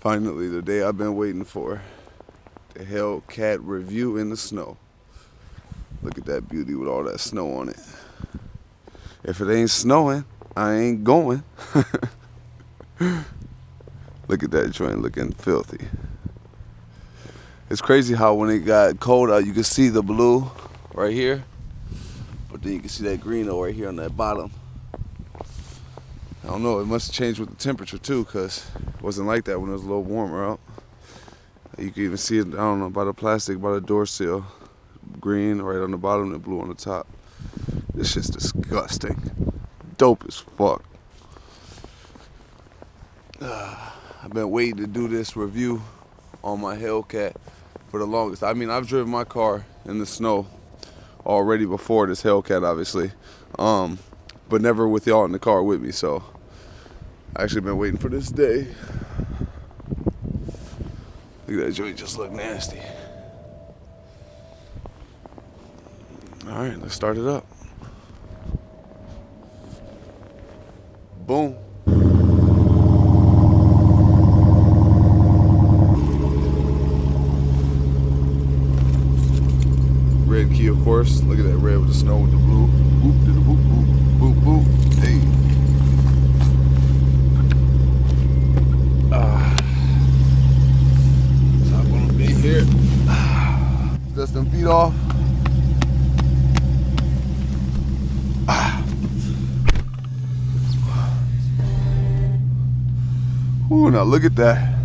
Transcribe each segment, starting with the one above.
Finally, the day I've been waiting for. The Hellcat review in the snow. Look at that beauty with all that snow on it. If it ain't snowing, I ain't going. Look at that joint looking filthy. It's crazy how when it got cold out, you can see the blue right here, but then you can see that green right here on that bottom. I don't know, it must have changed with the temperature too, because it wasn't like that when it was a little warmer out. You can even see it, I don't know, by the plastic, by the door sill. Green right on the bottom and blue on the top. This shit's disgusting. Dope as fuck. I've been waiting to do this review on my Hellcat for the longest. I mean, I've driven my car in the snow already before this Hellcat, obviously. But never with y'all in the car with me, so I actually been waiting for this day. Look at that joint, just look nasty. All right, let's start it up. Boom. Red key, of course. Look at that red with the snow with the blue. Boop, did a boop, boop, boop, boop. Hey. Stop on the big here. Dust them feet off. Ooh, now look at that.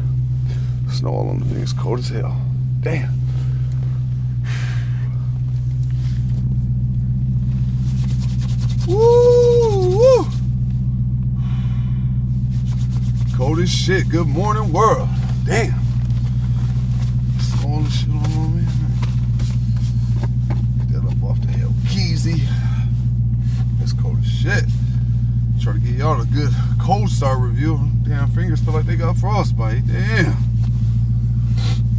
Snow all on the thing. It's cold as hell. Damn. Woo, woo. Cold as shit. Good morning, world. Damn. Snow all the shit all on me. Get that up off the Hellcat. That's cold as shit. Try to get y'all a good cold start review. Damn, fingers feel like they got frostbite. Damn.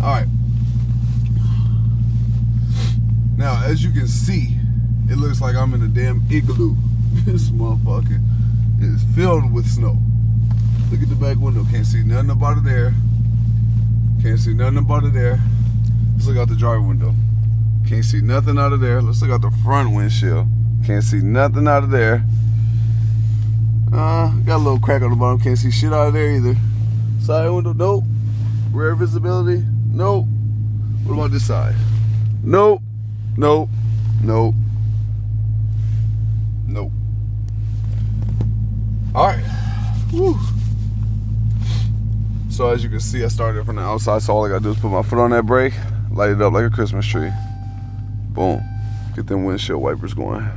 Alright. Now, as you can see, it looks like I'm in a damn igloo. This motherfucker is filled with snow. Look at the back window. Can't see nothing about it there. Can't see nothing about it there. Let's look out the driver window. Can't see nothing out of there. Let's look out the front windshield. Can't see nothing out of there. Got a little crack on the bottom. Can't see shit out of there either. Side window, nope. Rear visibility, nope. What about this side? Nope. Nope. Nope. Nope. Alright. Woo. So as you can see, I started from the outside, so all I gotta do is put my foot on that brake, light it up like a Christmas tree. Boom. Get them windshield wipers going.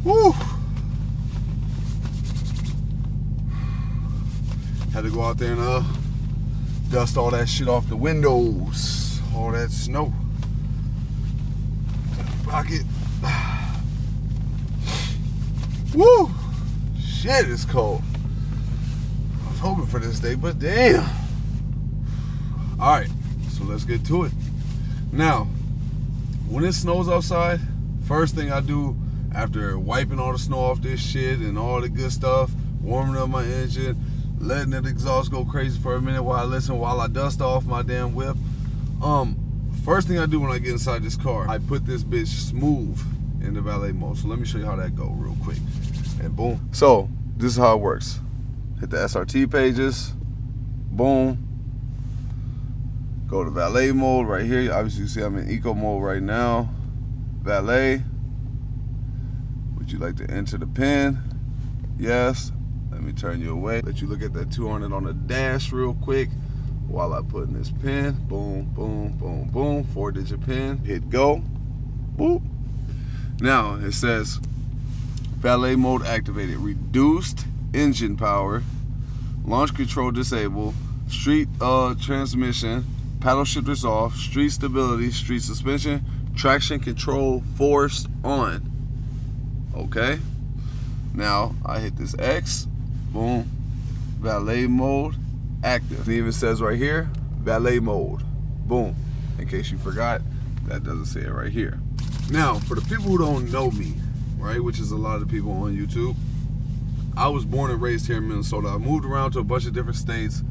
Woo! Had to go out there and dust all that shit off the windows. All that snow. Pocket. Woo! Shit, it's cold. I was hoping for this day, but damn. Alright, so let's get to it. Now, when it snows outside, first thing I do after wiping all the snow off this shit and all the good stuff, warming up my engine, letting the exhaust go crazy for a minute while I dust off my damn whip. First thing I do when I get inside this car, I put this bitch smooth in the valet mode. So let me show you how that go real quick. And boom. So this is how it works. Hit the SRT pages. Boom. Go to valet mode right here. Obviously you see I'm in eco mode right now. Valet. Would you like to enter the pin? Yes. Let me turn you away. Let you look at that 200 on the dash real quick while I put in this pin. Boom, boom, boom, boom. 4-digit pin. Hit go. Boop. Now it says valet mode activated. Reduced engine power. Launch control disabled. Street transmission. Paddle shifters off. Street stability. Street suspension. Traction control forced on. Okay. Now I hit this X. Boom. valet mode active. It even says right here, valet mode. Boom. In case you forgot, that doesn't say it right here. Now, for the people who don't know me, right, which is a lot of the people on YouTube, I was born and raised here in Minnesota. I moved around to a bunch of different states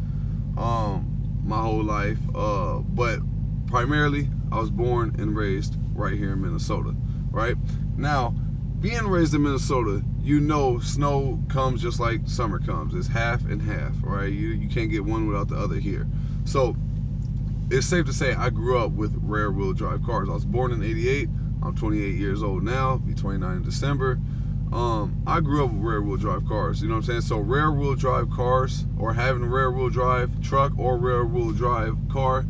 my whole life, but primarily I was born and raised right here in Minnesota, right? Now, being raised in Minnesota, you know snow comes just like summer comes. It's half and half, right? You can't get one without the other here. So it's safe to say I grew up with rear wheel drive cars. I was born in '88. I'm 28 years old now, be 29 in December. I grew up with rear wheel drive cars, you know what I'm saying? So rear wheel drive cars, or having a rear wheel drive truck or rear wheel drive car,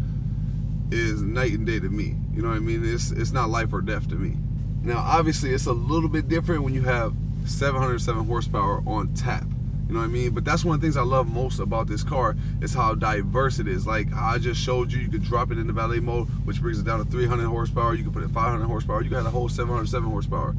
is night and day to me. You know what I mean? It's not life or death to me. Now, obviously, it's a little bit different when you have 707 horsepower on tap. You know what I mean? But that's one of the things I love most about this car is how diverse it is. Like I just showed you, you could drop it into valet mode, which brings it down to 300 horsepower. You can put it 500 horsepower. You got a whole 707 horsepower.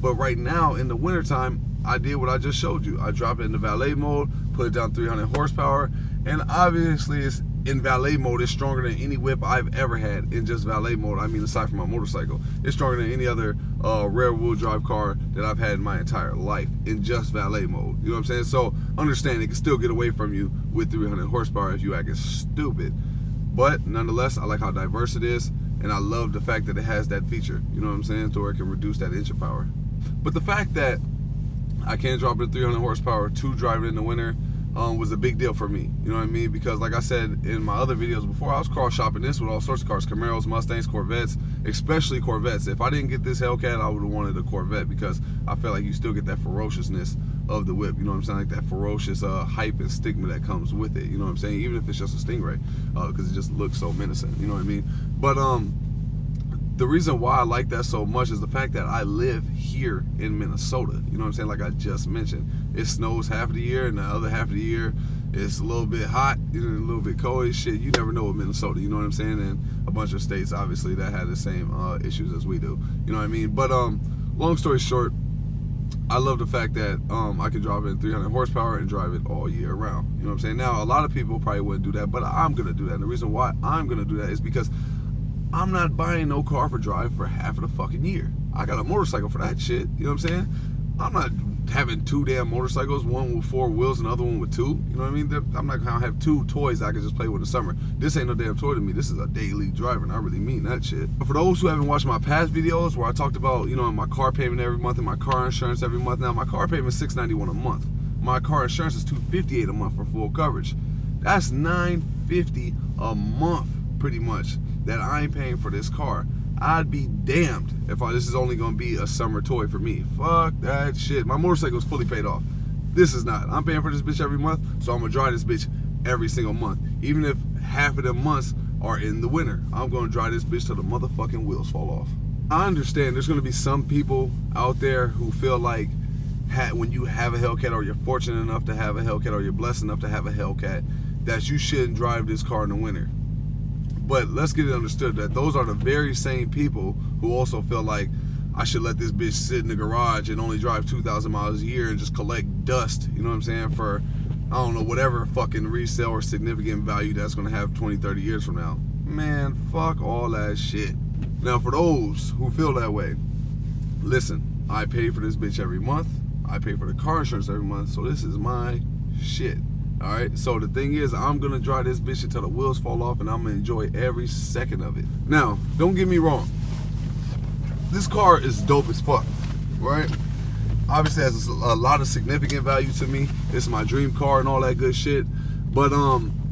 But right now, in the wintertime, I did what I just showed you. I dropped it into valet mode, put it down 300 horsepower, and obviously it's in valet mode, it's stronger than any whip I've ever had in just valet mode. I mean, aside from my motorcycle, it's stronger than any other rear wheel drive car that I've had in my entire life in just valet mode. You know what I'm saying? So understand it can still get away from you with 300 horsepower if you acting stupid. But nonetheless, I like how diverse it is, and I love the fact that it has that feature. You know what I'm saying? To where it can reduce that engine power. But the fact that I can drop it at 300 horsepower to drive it in the winter was a big deal for me. You know what I mean? Because like I said in my other videos before, I was car shopping this with all sorts of cars, Camaros, Mustangs, Corvettes, especially Corvettes. If I didn't get this Hellcat, I would have wanted a Corvette because I feel like you still get that ferociousness of the whip. You know what I'm saying? Like that ferocious hype and stigma that comes with it. You know what I'm saying? Even if it's just a Stingray, because it just looks so menacing. You know what I mean? But the reason why I like that so much is the fact that I live here in Minnesota. You know what I'm saying? Like I just mentioned, it snows half of the year, and the other half of the year it's a little bit hot, you know, a little bit cold. Shit, you never know with Minnesota. You know what I'm saying? And a bunch of states, obviously, that had the same issues as we do. You know what I mean? But long story short, I love the fact that I can drive it in 300 horsepower and drive it all year round. You know what I'm saying? Now, a lot of people probably wouldn't do that, but I'm gonna do that. And the reason why I'm gonna do that is because I'm not buying no car for drive for half of the fucking year. I got a motorcycle for that shit. You know what I'm saying? I'm not having two damn motorcycles, one with 4 wheels and the other one with 2. You know what I mean? I'm not gonna have 2 toys that I can just play with in the summer. This ain't no damn toy to me. This is a daily driver, and I really mean that shit. But for those who haven't watched my past videos where I talked about, you know, my car payment every month and my car insurance every month. Now, my car payment is $691 a month. My car insurance is $258 a month for full coverage. That's $950 a month, pretty much, that I ain't paying for this car. I'd be damned if this is only gonna be a summer toy for me. Fuck that shit. My motorcycle is fully paid off. This is not. I'm paying for this bitch every month, so I'm gonna drive this bitch every single month. Even if half of them months are in the winter, I'm gonna drive this bitch till the motherfucking wheels fall off. I understand there's gonna be some people out there who feel like when you have a Hellcat, or you're fortunate enough to have a Hellcat, or you're blessed enough to have a Hellcat, that you shouldn't drive this car in the winter. But let's get it understood that those are the very same people who also feel like I should let this bitch sit in the garage and only drive 2,000 miles a year and just collect dust, you know what I'm saying, for, I don't know, whatever fucking resale or significant value that's gonna have 20, 30 years from now. Man, fuck all that shit. Now, for those who feel that way, listen, I pay for this bitch every month. I pay for the car insurance every month, so this is my shit. Alright, so the thing is, I'm gonna drive this bitch until the wheels fall off, and I'm gonna enjoy every second of it. Now, don't get me wrong, this car is dope as fuck, right? Obviously it has a lot of significant value to me. It's my dream car and all that good shit. But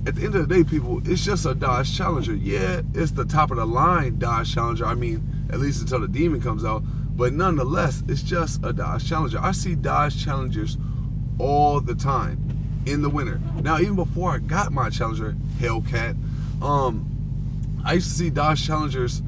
at the end of the day, people, it's just a Dodge Challenger. Yeah, it's the top of the line Dodge Challenger. I mean, at least until the Demon comes out. But nonetheless, it's just a Dodge Challenger. I see Dodge Challengers all the time in the winter. Now, even before I got my Challenger Hellcat, I used to see Dodge Challengers,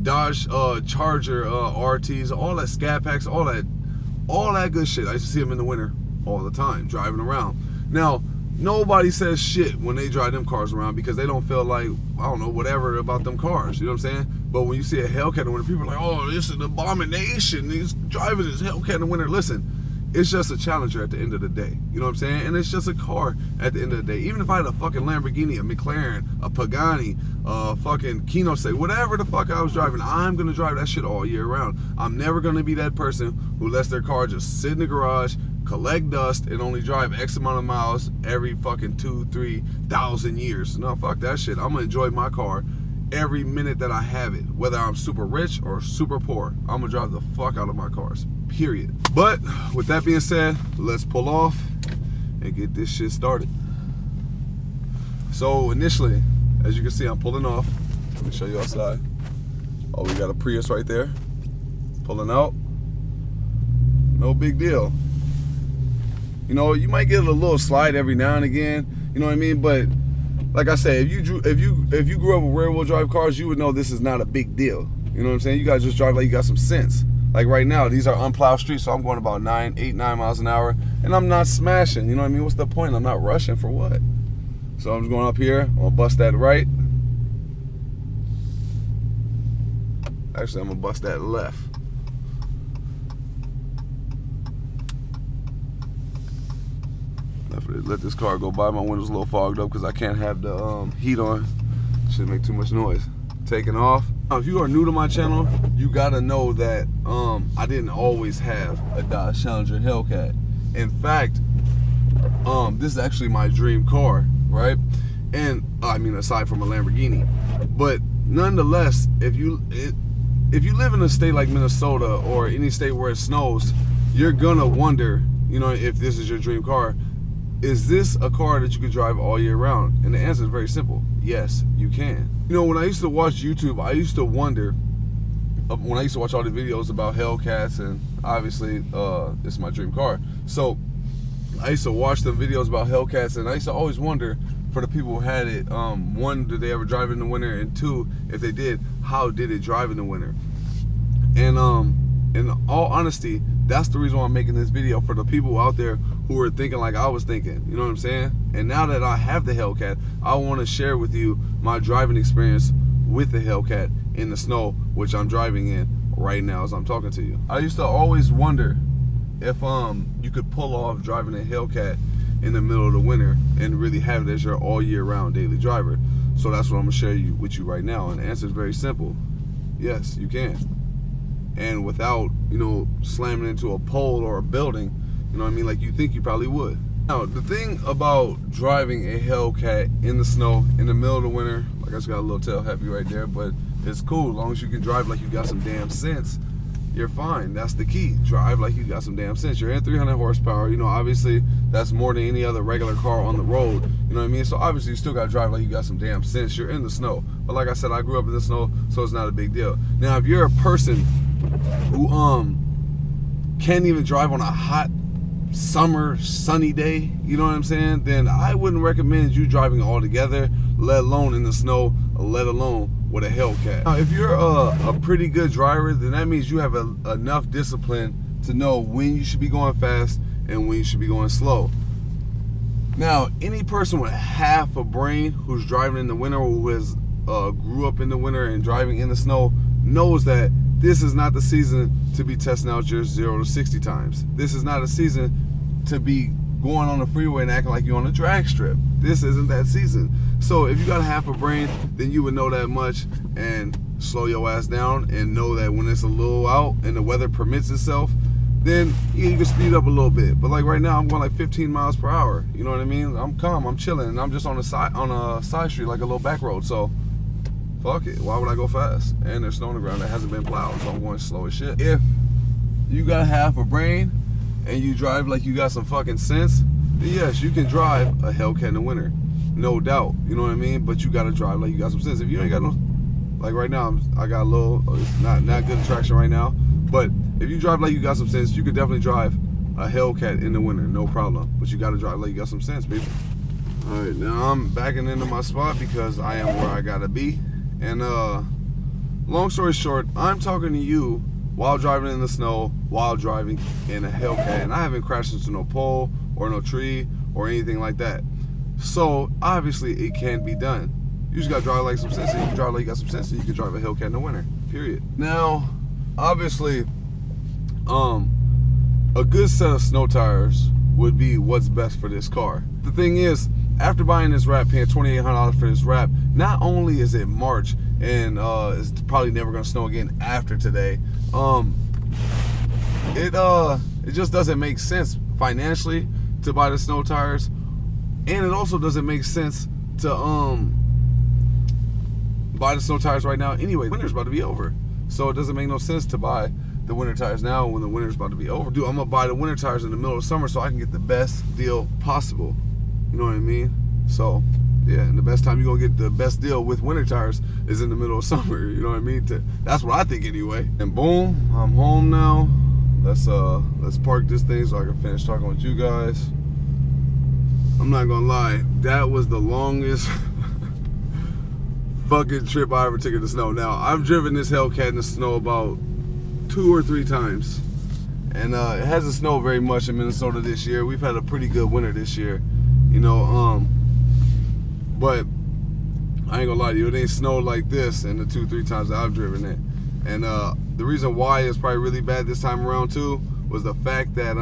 Dodge Charger RTs, all that Scat Packs, all that good shit. I used to see them in the winter all the time, driving around. Now, nobody says shit when they drive them cars around because they don't feel like, I don't know, whatever about them cars, you know what I'm saying? But when you see a Hellcat in the winter, people are like, oh, this is an abomination. He's driving his Hellcat in the winter. Listen, it's just a Challenger at the end of the day. You know what I'm saying? And it's just a car at the end of the day. Even if I had a fucking Lamborghini, a McLaren, a Pagani, a fucking Kino Say, whatever the fuck I was driving, I'm gonna drive that shit all year round. I'm never gonna be that person who lets their car just sit in the garage, collect dust, and only drive X amount of miles every fucking 2,000-3,000 years. No, fuck that shit. I'm gonna enjoy my car every minute that I have it, whether I'm super rich or super poor. I'm gonna drive the fuck out of my cars, period. But with that being said, let's pull off and get this shit started. So initially, as you can see, I'm pulling off. Let me show you outside. Oh, we got a Prius right there, pulling out. No big deal. You know, you might get a little slide every now and again, you know what I mean? But like I said, if you grew up with rear-wheel drive cars, you would know this is not a big deal. You know what I'm saying? You guys just drive like you got some sense. Like right now, these are unplowed streets, so I'm going about 8, 9 miles an hour, and I'm not smashing. You know what I mean? What's the point? I'm not rushing for what? So I'm just going up here. I'm gonna bust that right. Actually, I'm gonna bust that left. Let this car go by. My window's a little fogged up because I can't have the heat on. Shouldn't make too much noise. Taking off. Now, if you are new to my channel, you gotta know that I didn't always have a Dodge Challenger Hellcat. In fact, this is actually my dream car, right? And I mean, aside from a Lamborghini, but nonetheless, if you live in a state like Minnesota or any state where it snows, you're gonna wonder, you know, if this is your dream car. Is this a car that you could drive all year round? And the answer is very simple. Yes, you can. You know, when I used to watch YouTube, I used to wonder, when I used to watch all the videos about Hellcats, and obviously this is my dream car. So I used to watch the videos about Hellcats, and I used to always wonder, for the people who had it, one, did they ever drive in the winter? And two, if they did, how did it drive in the winter? And in all honesty, that's the reason why I'm making this video, for the people out there who are thinking like I was thinking, you know what I'm saying? And now that I have the Hellcat, I want to share with you my driving experience with the Hellcat in the snow, which I'm driving in right now as I'm talking to you. I used to always wonder if you could pull off driving a Hellcat in the middle of the winter and really have it as your all year round daily driver. So that's what I'm gonna share with you right now, and the answer is very simple. Yes, you can. And without, you know, slamming into a pole or a building, you know what I mean, like you think you probably would. Now, the thing about driving a Hellcat in the snow, in the middle of the winter, like I just got a little tail happy right there, but it's cool. As long as you can drive like you got some damn sense, you're fine. That's the key. Drive like you got some damn sense. You're in 300 horsepower. You know, obviously, that's more than any other regular car on the road. You know what I mean? So obviously, you still got to drive like you got some damn sense. You're in the snow. But like I said, I grew up in the snow, so it's not a big deal. Now, if you're a person who can't even drive on a hot summer sunny day, you know what I'm saying, then I wouldn't recommend you driving all together, let alone in the snow, let alone with a Hellcat. Now, if you're a pretty good driver, then that means you have enough discipline to know when you should be going fast and when you should be going slow. Now, any person with half a brain who's driving in the winter, or who has grew up in the winter and driving in the snow, knows that this is not the season to be testing out your 0 to 60 times. This is not a season to be going on the freeway and acting like you're on a drag strip. This isn't that season. So if you got half a brain, then you would know that much and slow your ass down and know that when it's a little out and the weather permits itself, then you can speed up a little bit. But like right now, I'm going like 15 miles per hour. You know what I mean? I'm calm, I'm chilling, and I'm just on a side street, like a little back road. So fuck it, why would I go fast? And there's snow on the ground that hasn't been plowed, so I'm going slow as shit. If you got half a brain and you drive like you got some fucking sense, then yes, you can drive a Hellcat in the winter, no doubt, you know what I mean? But you gotta drive like you got some sense. If you ain't got no, like right now, I got a little, it's not good traction right now, but if you drive like you got some sense, you could definitely drive a Hellcat in the winter, no problem. But you gotta drive like you got some sense, baby. All right, now I'm backing into my spot because I am where I gotta be. And long story short, I'm talking to you while driving in the snow, while driving in a Hellcat, and I haven't crashed into no pole or no tree or anything like that. So obviously it can be done. You just gotta drive like some sense, and you can drive like you got some sense, and you can drive a Hellcat in the winter, period. Now, obviously, a good set of snow tires would be what's best for this car. The thing is, after buying this wrap, paying $2,800 for this wrap, not only is it March and it's probably never gonna snow again after today, it just doesn't make sense financially to buy the snow tires, and it also doesn't make sense to buy the snow tires right now anyway. Winter's about to be over, so it doesn't make no sense to buy the winter tires now when the winter's about to be over. Dude, I'm gonna buy the winter tires in the middle of summer so I can get the best deal possible. You know what I mean? So yeah, and the best time you're gonna get the best deal with winter tires is in the middle of summer. You know what I mean? That's what I think anyway. And boom, I'm home now. Let's park this thing so I can finish talking with you guys. I'm not gonna lie, that was the longest fucking trip I ever took in the snow. Now, I've driven this Hellcat in the snow about 2 or 3 times, and it hasn't snowed very much in Minnesota this year. We've had a pretty good winter this year, you know, but I ain't gonna lie to you, it ain't snowed like this in the 2-3 times that I've driven it. And the reason why it's probably really bad this time around too was the fact that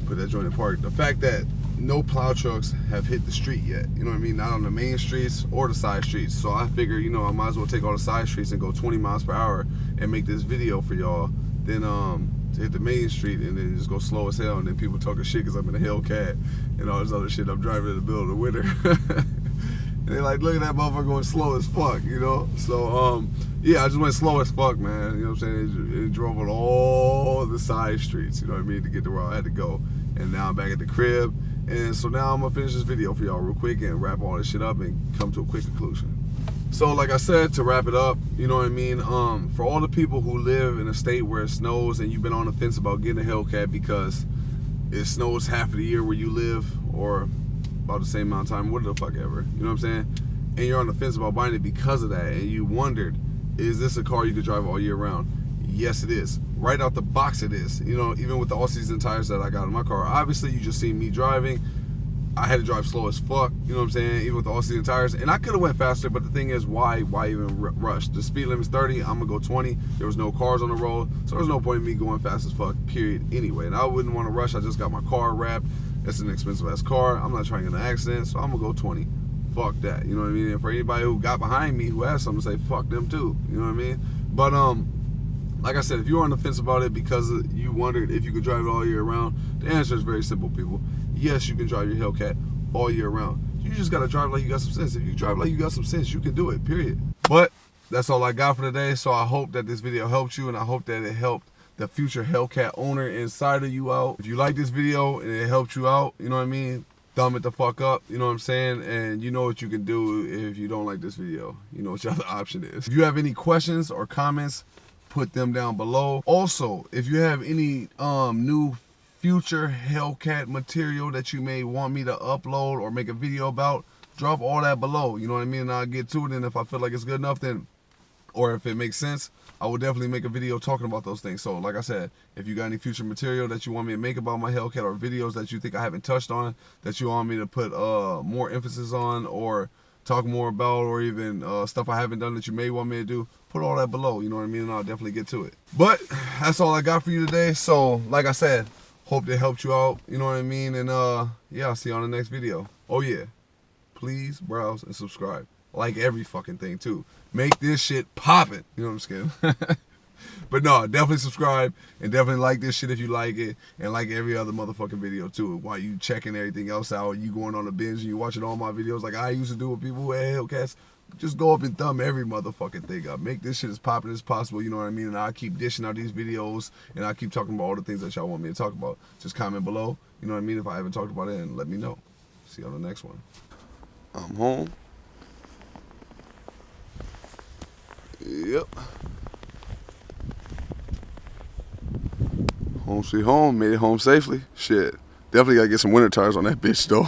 put that joint in park. The fact that no plow trucks have hit the street yet. You know what I mean? Not on the main streets or the side streets. So I figure, you know, I might as well take all the side streets and go 20 miles per hour and make this video for y'all. Then to hit the main street and then just go slow as hell, and then people talking shit because I'm in a Hellcat and all this other shit I'm driving in the middle of the winter. And they like, look at that motherfucker going slow as fuck, you know? So, yeah, I just went slow as fuck, man. You know what I'm saying? It drove on all the side streets, you know what I mean, to get to where I had to go. And now I'm back at the crib. And so now I'm gonna finish this video for y'all real quick and wrap all this shit up and come to a quick conclusion. So like I said, to wrap it up, you know what I mean? For all the people who live in a state where it snows and you've been on the fence about getting a Hellcat because it snows half of the year where you live, or about the same amount of time, what the fuck ever, you know what I'm saying? And you're on the fence about buying it because of that, and you wondered, is this a car you could drive all year round? Yes, it is. Right out the box it is. You know, even with the all-season tires that I got in my car. Obviously, you just seen me driving. I had to drive slow as fuck, you know what I'm saying, even with the all-season tires. And I could have went faster, but the thing is, why even rush? The speed limit's 30, I'm gonna go 20. There was no cars on the road, so there's no point in me going fast as fuck, period, anyway. And I wouldn't want to rush. I just got my car wrapped. It's an expensive-ass car. I'm not trying to get in an accident, so I'm gonna go 20. Fuck that, you know what I mean? And for anybody who got behind me who has something to say, fuck them too, you know what I mean? But, like I said, if you're on the fence about it because you wondered if you could drive it all year round, the answer is very simple, people. Yes, you can drive your Hellcat all year round. You just gotta drive like you got some sense. If you drive like you got some sense, you can do it, period. But that's all I got for today. So I hope that this video helped you, and I hope that it helped the future Hellcat owner inside of you out. If you like this video and it helped you out, you know what I mean, thumb it the fuck up, you know what I'm saying? And you know what you can do if you don't like this video. You know what your other option is. If you have any questions or comments, put them down below. Also, if you have any new future Hellcat material that you may want me to upload or make a video about, drop all that below, you know what I mean? And I'll get to it, and if I feel like it's good enough, then, or if it makes sense, I will definitely make a video talking about those things. So like I said, if you got any future material that you want me to make about my Hellcat, or videos that you think I haven't touched on, that you want me to put more emphasis on, or talk more about, or even stuff I haven't done that you may want me to do, put all that below, you know what I mean, and I'll definitely get to it. But that's all I got for you today. So like I said, hope that helped you out, you know what I mean, and yeah, I'll see you on the next video. Oh yeah, please browse and subscribe, like every fucking thing too. Make this shit poppin', you know what I'm saying? But no, definitely subscribe and definitely like this shit if you like it, and like every other motherfucking video too. While you checking everything else out, you going on a binge and you watching all my videos like I used to do with people who had Hellcats, just go up and thumb every motherfucking thing up. Make this shit as popular as possible, you know what I mean? And I'll keep dishing out these videos, and I'll keep talking about all the things that y'all want me to talk about. Just comment below, you know what I mean, if I haven't talked about it, and let me know. See you on the next one. I'm home. Yep. Home sweet home. Made it home safely. Shit. Definitely gotta get some winter tires on that bitch though.